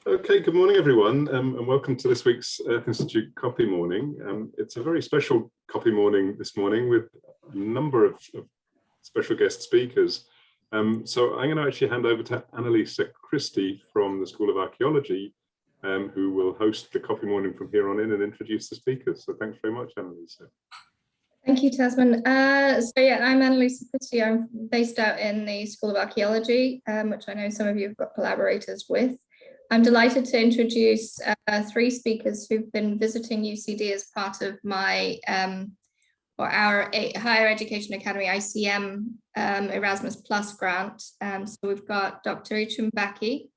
Okay, good morning, everyone, and welcome to this week's Earth Institute Copy Morning. It's a very special copy morning this morning with a number of special guest speakers. So I'm going to actually hand over to Annalisa Christie from the School of Archaeology, who will host the copy morning from here on in and introduce the speakers. So thanks very much, Annalisa. Thank you, Tasman. I'm Annalisa Christie. I'm based out in the School of Archaeology, which I know some of you have got collaborators with. I'm delighted to introduce three speakers who've been visiting UCD as part of my or our Higher Education Academy ICM Erasmus Plus grant. So we've got Dr. Ichumbaki,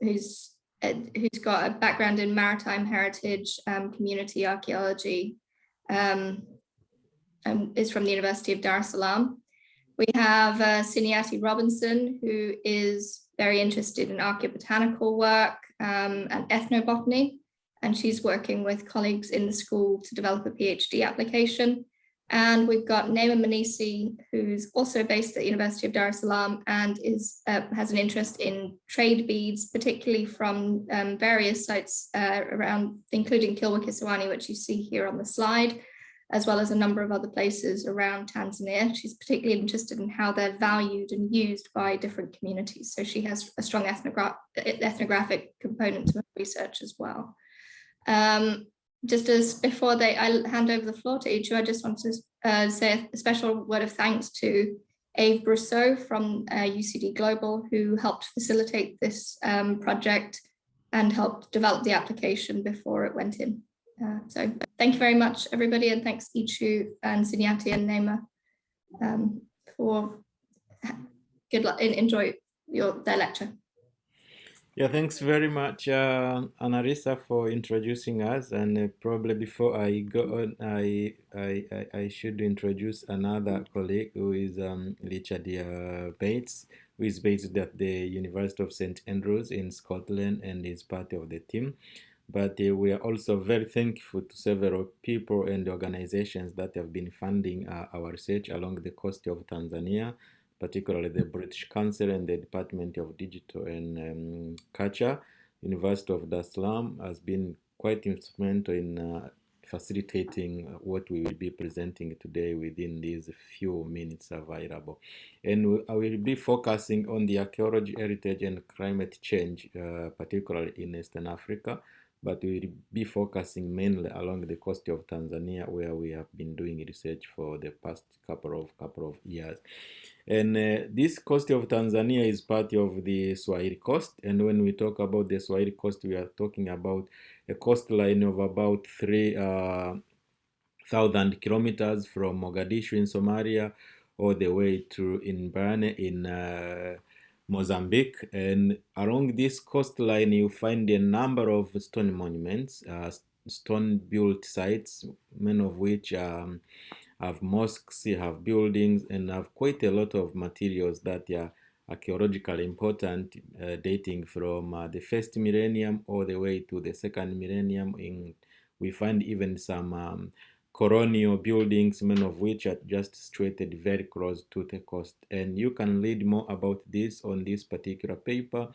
who's got a background in maritime heritage, community archaeology, and is from the University of Dar, Salaam. We have Sinyati Robinson, who is very interested in archaeobotanical work and ethnobotany, and she's working with colleagues in the school to develop a PhD application. And we've got Neema Munisi, who's also based at the University of Dar es Salaam and has an interest in trade beads, particularly from various sites around, including Kilwa Kisiwani, which you see here on the slide, as well as a number of other places around Tanzania. She's particularly interested in how they're valued and used by different communities. So she has a strong ethnographic component to her research as well. Just as before I hand over the floor to Ichu, I just want to say a special word of thanks to Ave Brousseau from UCD Global, who helped facilitate this project and helped develop the application before it went in. So thank you very much, everybody, and thanks Ichu and Sinyati and Neema for good luck and enjoy their lecture. Yeah, thanks very much, Annalisa, for introducing us. And probably before I go on, I should introduce another colleague who is Richard Bates, who is based at the University of St. Andrews in Scotland and is part of the team. But we are also very thankful to several people and organizations that have been funding our research along the coast of Tanzania, particularly the British Council and the Department of Digital and Culture. University of Dar es Salaam has been quite instrumental in facilitating what we will be presenting today within these few minutes available. And I will be focusing on the archaeology, heritage and climate change, particularly in Eastern Africa, but we will be focusing mainly along the coast of Tanzania, where we have been doing research for the past couple of years. And this coast of Tanzania is part of the Swahili coast. And when we talk about the Swahili coast, we are talking about a coastline of about 3,000 kilometers from Mogadishu in Somalia all the way to Mbane in Mozambique. And along this coastline, you find a number of stone monuments, stone-built sites, many of which have mosques, have buildings, and have quite a lot of materials that are archaeologically important, dating from the first millennium all the way to the second millennium. We find even some colonial buildings, many of which are just situated very close to the coast. And you can read more about this on this particular paper,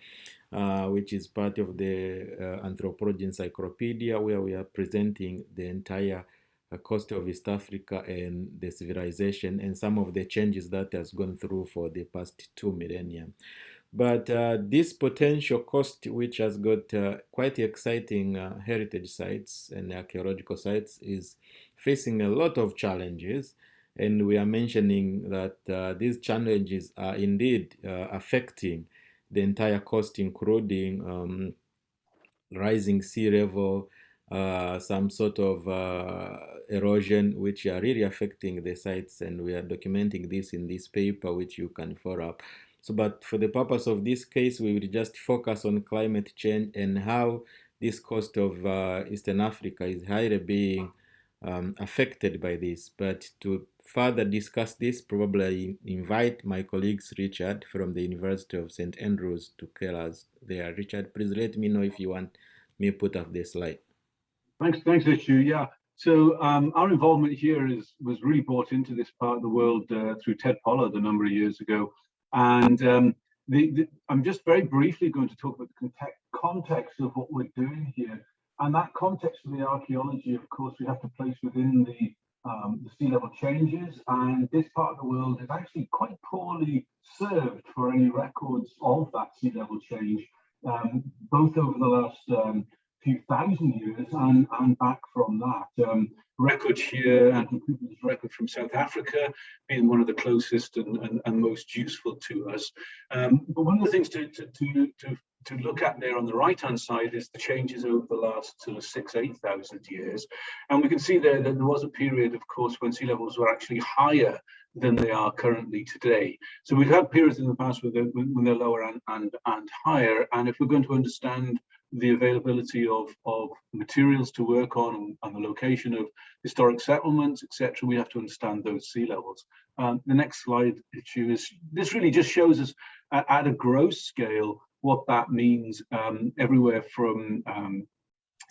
which is part of the Anthropology Encyclopedia, where we are presenting the entire coast of East Africa and the civilization and some of the changes that has gone through for the past 2 millennia. But this potential coast, which has got quite exciting heritage sites and archaeological sites, is facing a lot of challenges. And we are mentioning that these challenges are indeed affecting the entire coast, including rising sea level, some sort of erosion, which are really affecting the sites. And we are documenting this in this paper, which you can follow up. So, but for the purpose of this case, we will just focus on climate change and how this coast of Eastern Africa is highly being affected by this. But to further discuss this, probably invite my colleagues Richard from the University of St. Andrews to tell us there. Richard, please let me know if you want me to put up the slide. Thanks, Ichu. Yeah. So our involvement here was really brought into this part of the world through Ted Pollard a number of years ago. And I'm just very briefly going to talk about the context of what we're doing here. And that context of the archaeology, of course, we have to place within the sea level changes. And this part of the world is actually quite poorly served for any records of that sea level change, both over the last few thousand years and back from that. Record here, and this record from South Africa being one of the closest and most useful to us. But one of the things to look at there on the right-hand side is the changes over the last sort of 8,000 years. And we can see there that there was a period, of course, when sea levels were actually higher than they are currently today. So we've had periods in the past when they're lower and higher. And if we're going to understand the availability of materials to work on and the location of historic settlements, etc., we have to understand those sea levels. The next slide, this really just shows us at a gross scale what that means everywhere from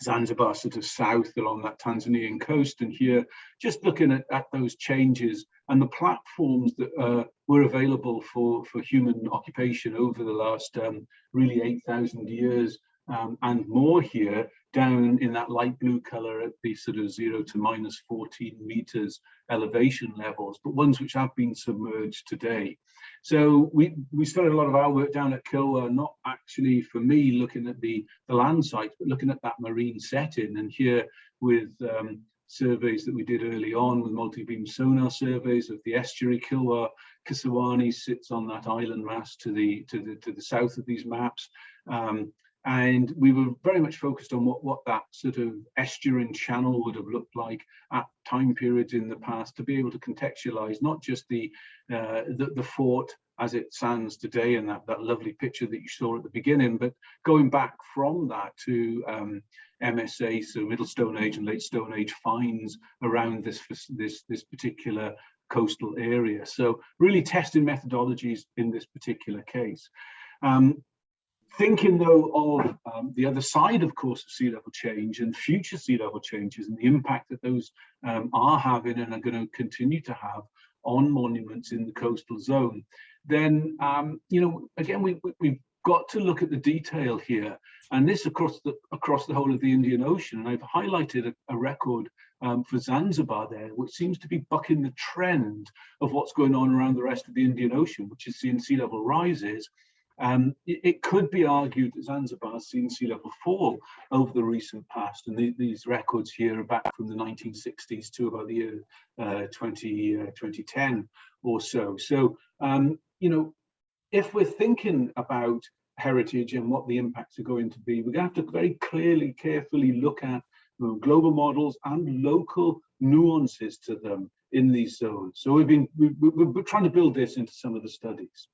Zanzibar sort of south along that Tanzanian coast, and here just looking at those changes and the platforms that were available for human occupation over the last really 8,000 years and more here, down in that light blue color at the sort of 0 to -14 meters elevation levels, but ones which have been submerged today. So we started a lot of our work down at Kilwa, not actually for me looking at the land sites, but looking at that marine setting. And here with surveys that we did early on with multi-beam sonar surveys of the estuary, Kilwa Kisawani sits on that island mass to the south of these maps. And we were very much focused on what that sort of estuarine channel would have looked like at time periods in the past, to be able to contextualize not just the fort as it stands today and that lovely picture that you saw at the beginning, but going back from that to MSA, so Middle Stone Age and Late Stone Age finds around this particular coastal area. So really testing methodologies in this particular case. Thinking though of the other side, of course, of sea level change and future sea level changes and the impact that those are having and are going to continue to have on monuments in the coastal zone, then again we've got to look at the detail here, and this across the whole of the Indian Ocean. And I've highlighted a record for Zanzibar there, which seems to be bucking the trend of what's going on around the rest of the Indian Ocean, which is seeing sea level rises. It could be argued that Zanzibar has seen sea level fall over the recent past, and these records here are back from the 1960s to about the year 2010 or so. So, if we're thinking about heritage and what the impacts are going to be, we're going to have to very clearly, carefully look at global models and local nuances to them in these zones. So we're trying to build this into some of the studies.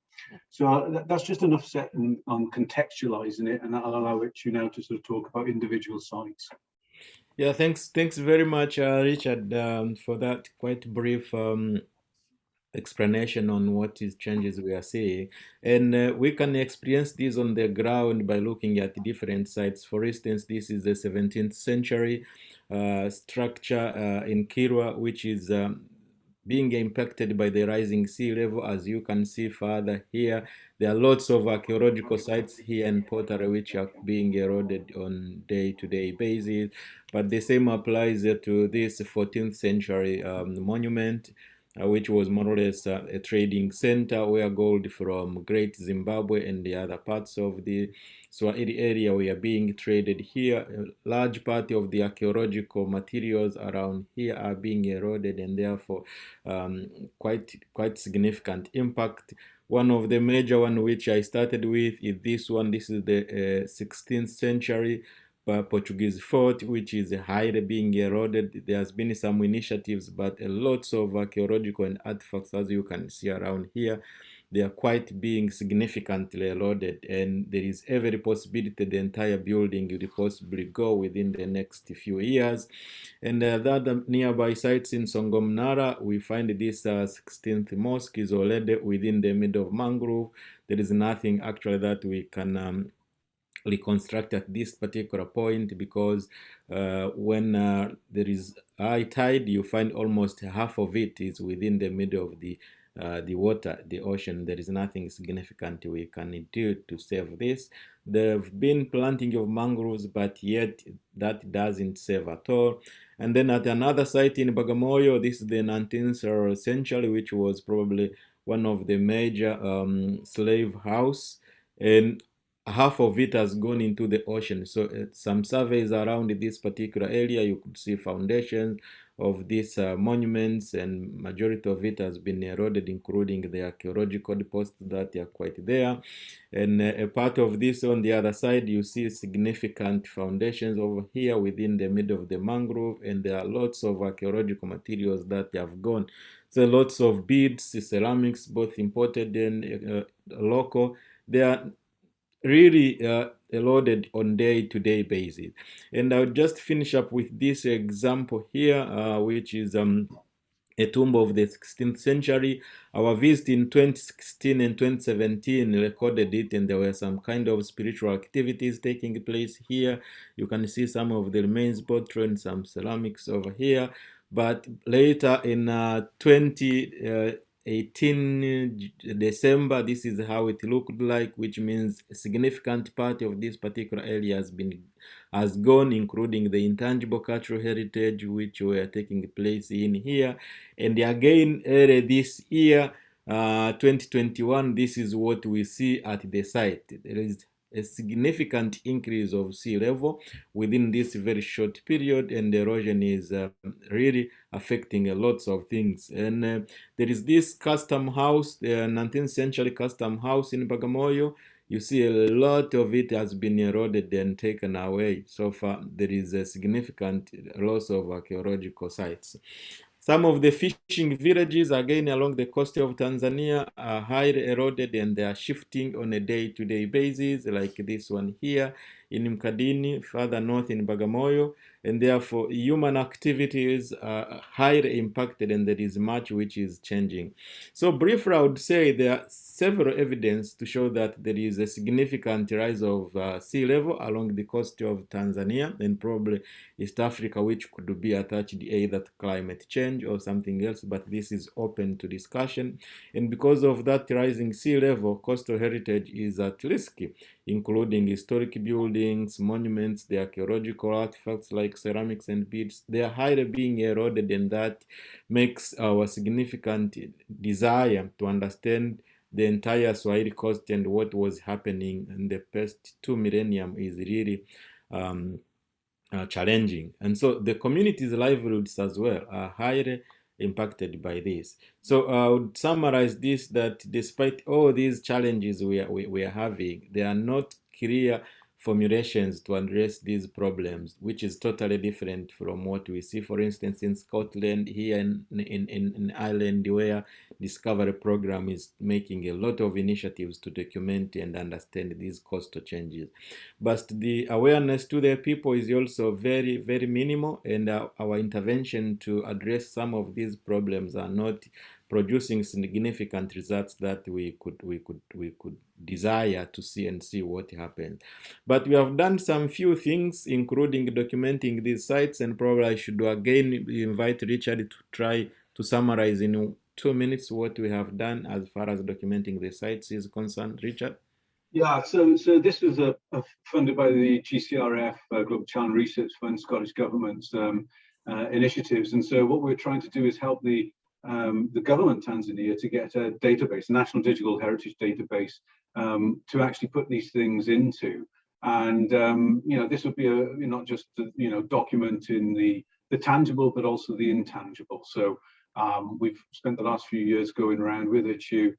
So that's just enough set on contextualizing it, and that'll allow you now to sort of talk about individual sites. Yeah, thanks very much, Richard, for that quite brief explanation on what is changes we are seeing. And we can experience this on the ground by looking at different sites. For instance, this is the 17th century structure in Kilwa, which is being impacted by the rising sea level. As you can see further here, there are lots of archaeological sites here in pottery which are being eroded on day-to-day basis. But the same applies to this 14th century monument, which was more or less a trading center where gold from Great Zimbabwe and the other parts of the Swahili area were being traded here. A large part of the archaeological materials around here are being eroded, and therefore quite significant impact. One of the major one which I started with is this one. This is the 16th century Portuguese fort, which is highly being eroded. There has been some initiatives, but lots of archaeological and artifacts, as you can see around here, they are quite being significantly eroded, and there is every possibility the entire building will possibly go within the next few years. And the other nearby sites in Songomnara, we find this 16th mosque is already within the middle of mangrove. There is nothing actually that we can reconstruct at this particular point, because when there is high tide, you find almost half of it is within the middle of the the water, the ocean. There is nothing significant we can do to save this. There have been planting of mangroves, but yet that doesn't save at all. And then at another site in Bagamoyo, this is the 19th century, which was probably one of the major slave house, and half of it has gone into the ocean. So some surveys around this particular area, you could see foundations of these monuments, and majority of it has been eroded, including the archaeological deposits that are quite there. And a part of this on the other side, you see significant foundations over here within the middle of the mangrove, and there are lots of archaeological materials that have gone. So lots of beads, ceramics, both imported and local. They are really eroded on day-to-day basis. And I'll just finish up with this example here, which is a tomb of the 16th century. Our visit in 2016 and 2017 recorded it, and there were some kind of spiritual activities taking place here. You can see some of the remains, both and some ceramics over here. But later in 2018 December, this is how it looked like, which means a significant part of this particular area has gone, including the intangible cultural heritage which were taking place in here. And again, early this year, 2021, this is what we see at the site. There is a significant increase of sea level within this very short period, and erosion is really affecting lots of things. And there is this custom house, the 19th century custom house in Bagamoyo. You see a lot of it has been eroded and taken away. So far, there is a significant loss of archaeological sites. Some of the fishing villages, again, along the coast of Tanzania, are highly eroded, and they are shifting on a day-to-day basis, like this one here in Mkadini, further north in Bagamoyo, and therefore human activities are highly impacted, and there is much which is changing. So briefly, I would say there are several evidence to show that there is a significant rise of sea level along the coast of Tanzania and probably East Africa, which could be attached either to climate change or something else, but this is open to discussion. And because of that rising sea level, coastal heritage is at risk, including historic buildings, monuments, the archaeological artifacts like ceramics and beads. They are highly being eroded, and that makes our significant desire to understand the entire Swahili coast and what was happening in the past 2 millennia is really challenging. And so the community's livelihoods as well are highly impacted by this. So I would summarize this, that despite all these challenges we are having, there are not clear formulations to address these problems, which is totally different from what we see, for instance, in Scotland, here in Ireland, where Discovery Program is making a lot of initiatives to document and understand these coastal changes. But the awareness to the people is also very, very minimal, and our intervention to address some of these problems are not producing significant results that we could desire to see and see what happens. But we have done some few things, including documenting these sites, and probably I should again invite Richard to try to summarize in 2 minutes what we have done as far as documenting the sites is concerned. Richard? Yeah, so this was funded by the GCRF, Global Challenge Research Fund, Scottish Government's initiatives. And so what we're trying to do is help the government Tanzania to get a database, a national digital heritage database, to actually put these things into. And this would be not just documenting the tangible, but also the intangible. So we've spent the last few years going around with Ichu,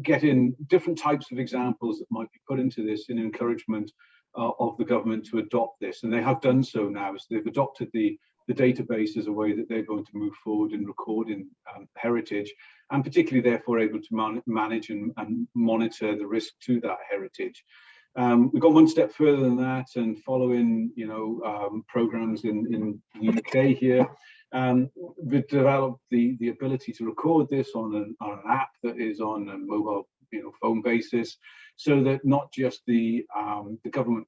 getting different types of examples that might be put into this in encouragement of the government to adopt this. And they have done so now. So they've adopted the database as a way that they're going to move forward in recording heritage, and particularly therefore able to manage and monitor the risk to that heritage. We've gone one step further than that, and following programs in the UK here, we've developed the ability to record this on an app that is on a mobile phone basis, so that not just the government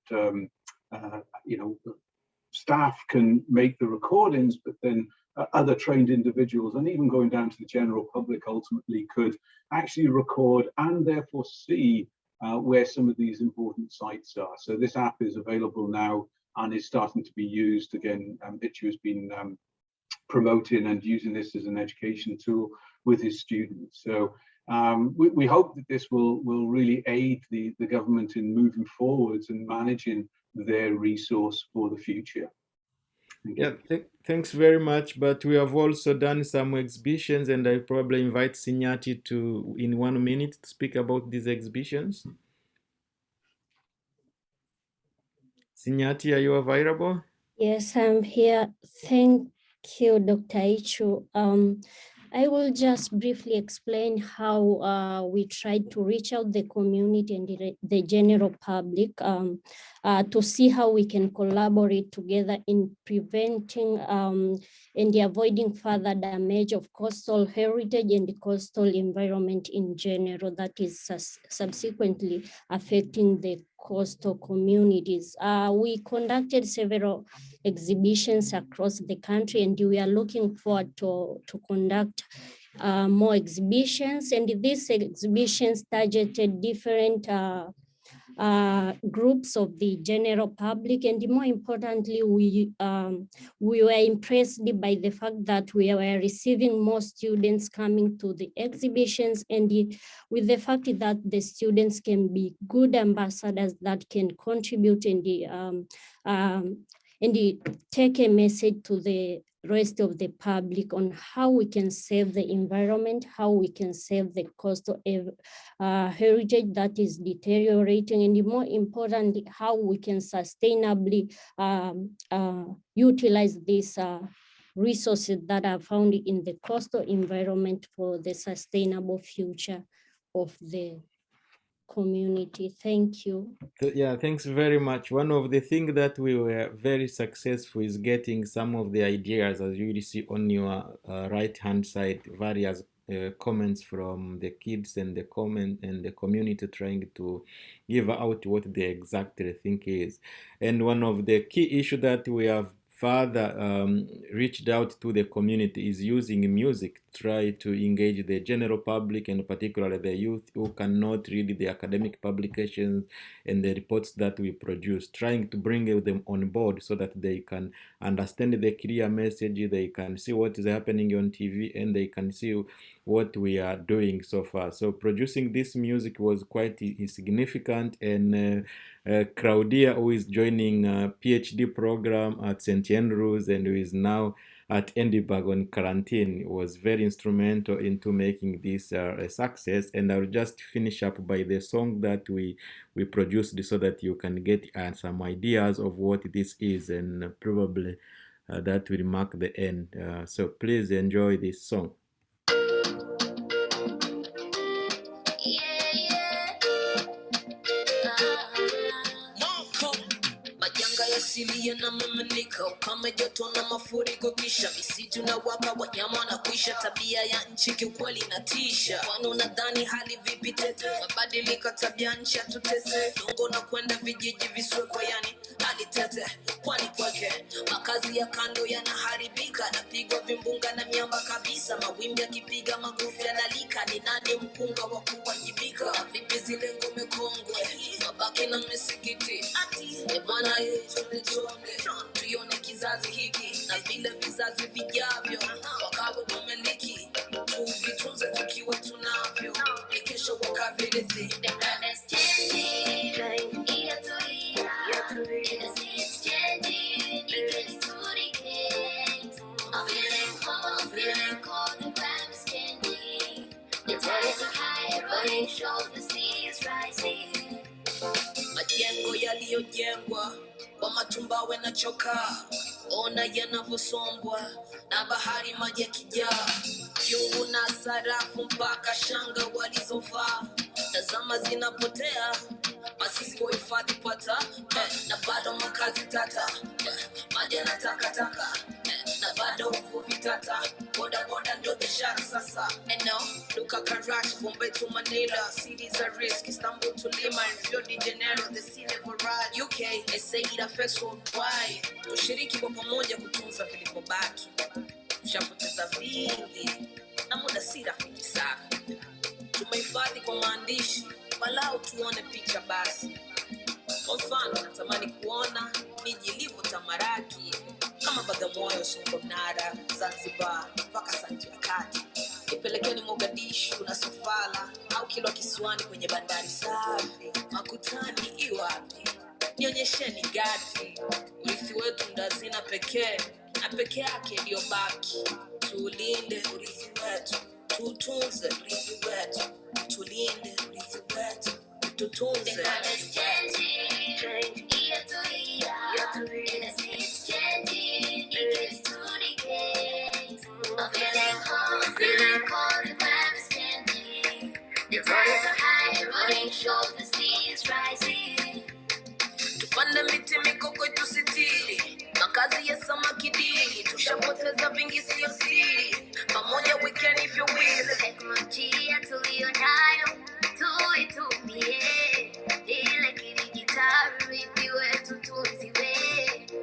staff can make the recordings, but then other trained individuals, and even going down to the general public ultimately, could actually record and therefore see where some of these important sites are. So this app is available now and is starting to be used. Again, Ichu has been promoting and using this as an education tool with his students. So we hope that this will really aid the government in moving forwards and managing their resource for the future. Yeah, thanks very much. But we have also done some exhibitions, and I probably invite Sinyati to, in 1 minute, to speak about these exhibitions. Sinyati, are you available? Yes, I'm here. Thank you, Dr. Ichu. I will just briefly explain how we tried to reach out the community and the general public to see how we can collaborate together in preventing and avoiding further damage of coastal heritage and the coastal environment in general that is subsequently affecting the coastal communities. We conducted several exhibitions across the country, and we are looking forward to conduct more exhibitions. And these exhibitions targeted different groups of the general public, and more importantly, we were impressed by the fact that we were receiving more students coming to the exhibitions, and with the fact that the students can be good ambassadors that can contribute in the take a message to the rest of the public on how we can save the environment, how we can save the coastal heritage that is deteriorating, and more importantly, how we can sustainably utilize these resources that are found in the coastal environment for the sustainable future of the community. Thank you. Yeah, thanks very much. One of the things that we were very successful is getting some of the ideas, as you see on your right-hand side, various comments from the kids and the community trying to give out what they exactly think is. And one of the key issues that we have further reached out to the community is using music to try to engage the general public, and particularly the youth who cannot read the academic publications and the reports that we produce, trying to bring them on board so that they can understand the clear message, they can see what is happening on TV, and they can see what we are doing so far. So producing this music was quite significant, and Claudia, who is joining a PhD program at St. Andrews and who is now at Edinburgh on quarantine, was very instrumental into making this a success. And I'll just finish up by the song that we produced so that you can get some ideas of what this is, and probably that will mark the end. So please enjoy this song. Asilia na mamanika kama joto na mafuriko, kisha misitu na waka, wanyama na kuisha. Tabia ya nchi kiukweli inatisha. Kwani unadhani hali vipi tete? Mabadilika tabia nchi atutese. Dongo na kwenda vijiji viswekwa, yani hali tete. Kwani kweke makazi ya kando yanaharibika, napigwa vimbunga na miamba kabisa. Mawimbi yakipiga magofu yanalika. Ni nani mpunga wa kuwajibika? Vipi zile ngome kongwe, mabaki na misikiti? Bwana Yesu tuione kizazi hiki na vile vizazi vijavyo, wakawe wamiliki, tuvitunze tukiwa tunavyo, ni kesho wakavirithi. The plan is changing, year to year, it's changing, it gets to decay. I'm feeling cold, the plan is changing. The tides are high, running shows, the sea is rising. Majengo yaliyojengwa kwa matumbawe na chokaa, ona yanavyosombwa na bahari, maji yakijaa. Kiungu na sarafu mpaka shanga walizovaa, tazama zinapotea. Masisi wa hifadhi pata, na bado makazi tata, maji na takataka, na bado uvuvi tata. Boda boda ndio biashara sasa. And now, Luka Karachi, Bombay to Manila, cities are risk, Istanbul to Lima, and Rio de Janeiro, the sea level rise. UK, SA it affects worldwide. Tushiriki kwa pamoja kutunza vilivyobaki. tushapoteza vingi na muda si rafiki safi. Tumehifadhi kwa maandishi, walau tuone picha basi. Kwa mfano, natamani kuona miji ilivyotamalaki kama Bagamoyo, Sokoine, Zanzibar mpaka Sanji ya Kati. Nipelekeni Mogadishu na Sofala au Kilwa Kisiwani kwenye bandari safi. Makutani iwapi? Nionyesheni Gati. Urithi wetu ndo hazina pekee na pekee yake iliyobaki. Tulinde urithi wetu, tutunze urithi wetu. Tulinde urithi wetu, tutunze. Tupande miti mikoko tusitiri, makazi ya samaki dili, tushapoteza vingi sio siri, pamoja we can if you will. Teknolojia tuliyonayo tuitumie, ile kidijitali urithi wetu tuziwe,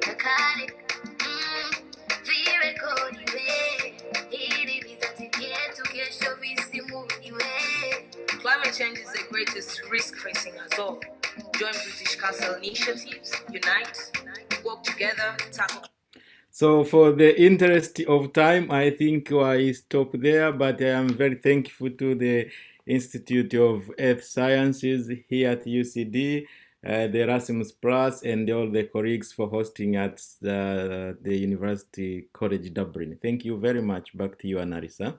nakale virekodiwe, ili vizazi vyetu kesho visimuliwe. Climate change is the greatest risk facing us all. Join British Council initiatives, unite, work together, tackle. So for the interest of time, I think I stop there, but I am very thankful to the Institute of Earth Sciences here at UCD, the Erasmus Plus, and all the colleagues for hosting at the University College Dublin. Thank you very much. Back to you, Annalisa.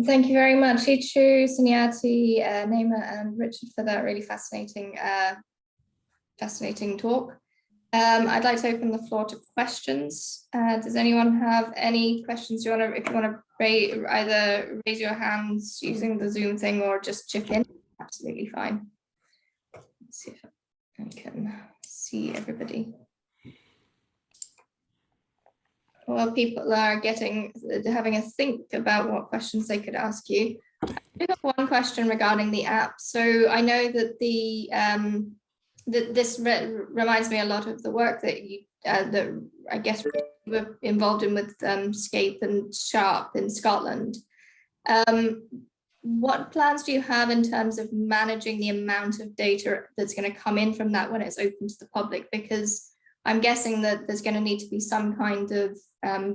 Thank you very much, Ichu, Sinyati, Neema, and Richard for that really fascinating talk. I'd like to open the floor to questions. Does anyone have any questions if you want to either raise your hands using the Zoom thing or just chip in, absolutely fine. Let's see if I can see everybody. While people are having a think about what questions they could ask you, I do have one question regarding the app. So I know that this reminds me a lot of the work that you that I guess you were involved in with Scape and Sharp in Scotland. What plans do you have in terms of managing the amount of data that's going to come in from that when it's open to the public? Because I'm guessing that there's going to need to be some kind of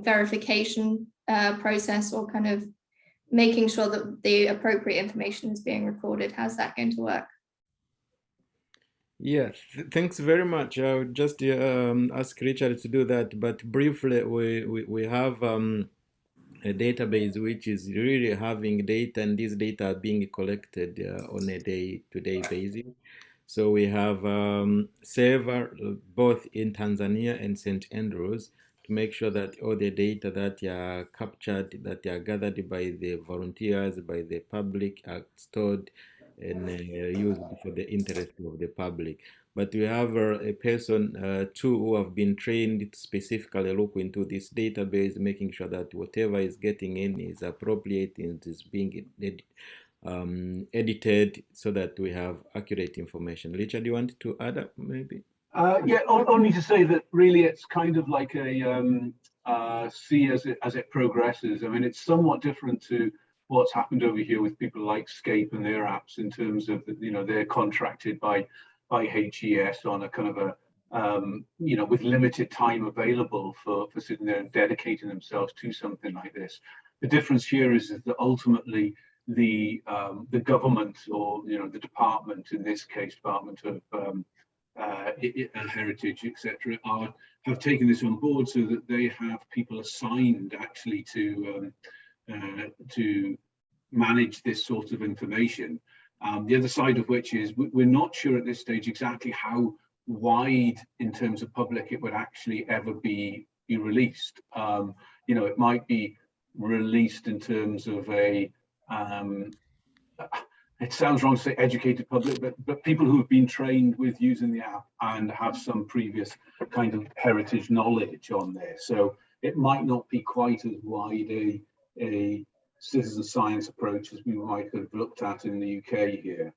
verification process or kind of making sure that the appropriate information is being recorded. How's that going to work? Yeah, thanks very much. I would just ask Richard to do that, but briefly, we have a database which is really having data, and these data are being collected on a day-to-day basis. So we have server both in Tanzania and St. Andrews to make sure that all the data that are captured, that are gathered by the volunteers, by the public, are stored and used for the interest of the public. But we have a person, two, who have been trained to specifically look into this database, making sure that whatever is getting in is appropriate and is being edited so that we have accurate information. Richard, you want to add up maybe? Yeah, only to say that really it's kind of like a see as it progresses. I mean, it's somewhat different to what's happened over here with people like Scape and their apps in terms of, they're contracted by HES on a kind of a, with limited time available for sitting there and dedicating themselves to something like this. The difference here is that ultimately the government, or the department, in this case Department of Heritage, etc., have taken this on board so that they have people assigned actually to manage this sort of information. The other side of which is we're not sure at this stage exactly how wide in terms of public it would actually ever be released. It might be released in terms of a it sounds wrong to say educated public, but people who have been trained with using the app and have some previous kind of heritage knowledge on there. So it might not be quite as wide a citizen science approach as we might have looked at in the UK here.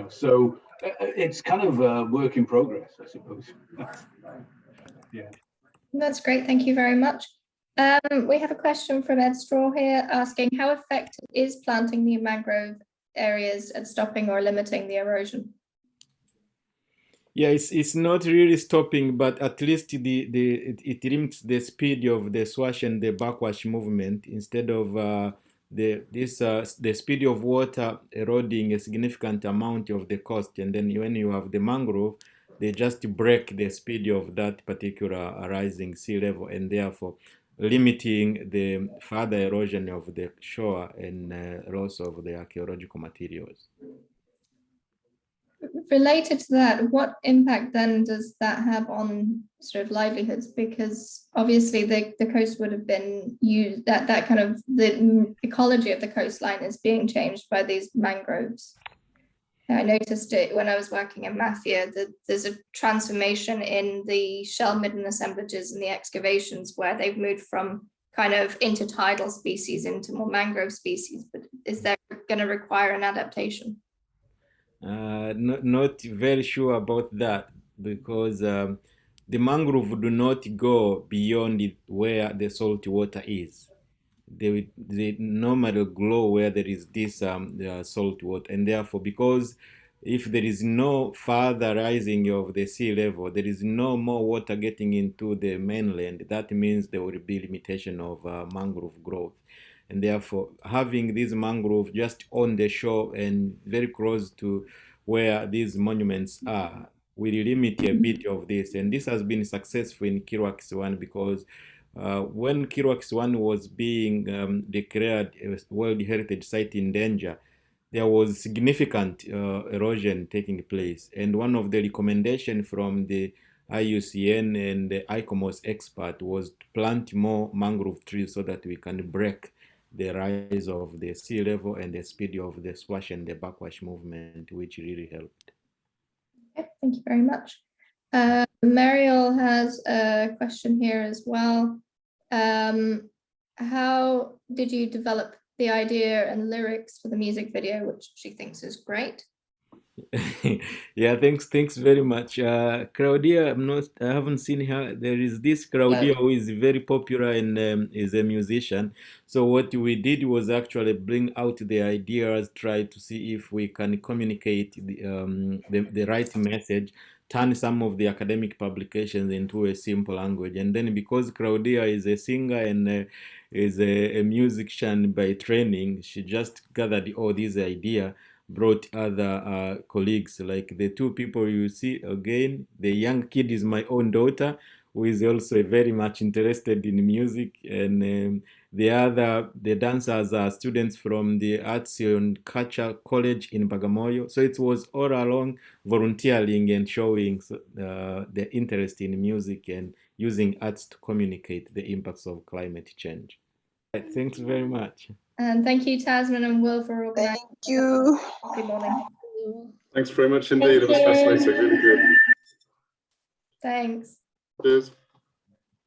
So it's kind of a work in progress, I suppose. Yeah. That's great. Thank you very much. We have a question from Ed Straw here asking, how effective is planting new mangrove areas at stopping or limiting the erosion? Yeah, it's not really stopping, but at least it limits the speed of the swash and the backwash movement instead of the speed of water eroding a significant amount of the coast. And then when you have the mangrove, they just break the speed of that particular rising sea level, and therefore limiting the further erosion of the shore and loss of the archaeological materials. Related to that, what impact then does that have on sort of livelihoods? Because obviously the coast would have been used, that kind of the ecology of the coastline is being changed by these mangroves. I noticed it when I was working in Mafia, that there's a transformation in the shell midden assemblages and the excavations where they've moved from kind of intertidal species into more mangrove species. But is that going to require an adaptation? Not very sure about that, because the mangrove do not go beyond where the salt water is. They normally grow where there is this salt water, and therefore, because if there is no further rising of the sea level, there is no more water getting into the mainland. That means there will be limitation of mangrove growth. And therefore, having these mangrove just on the shore and very close to where these monuments are will limit a bit of this. And this has been successful in Kiruakis 1, because when Kiruakis 1 was being declared a World Heritage Site in danger, there was significant erosion taking place. And one of the recommendations from the IUCN and the ICOMOS expert was to plant more mangrove trees so that we can break the rise of the sea level and the speed of the swash and the backwash movement, which really helped. Okay, thank you very much. Mariel has a question here as well. How did you develop the idea and lyrics for the music video, which she thinks is great? Yeah, thanks very much. Claudia, I haven't seen her. There is this Claudia who is very popular and is a musician. So what we did was actually bring out the ideas, try to see if we can communicate the right message, turn some of the academic publications into a simple language. And then because Claudia is a singer and is a musician by training, she just gathered all these ideas, brought other colleagues, like the two people you see again. The young kid is my own daughter, who is also very much interested in music, and the dancers are students from the Arts and Culture College in Bagamoyo. So it was all along volunteering and showing the interest in music and using arts to communicate the impacts of climate change. Thanks very much. And thank you, Tasman and Will, for organizing. Thank you. Good morning. Thanks very much indeed. It was fascinating, really good. Thanks. Cheers.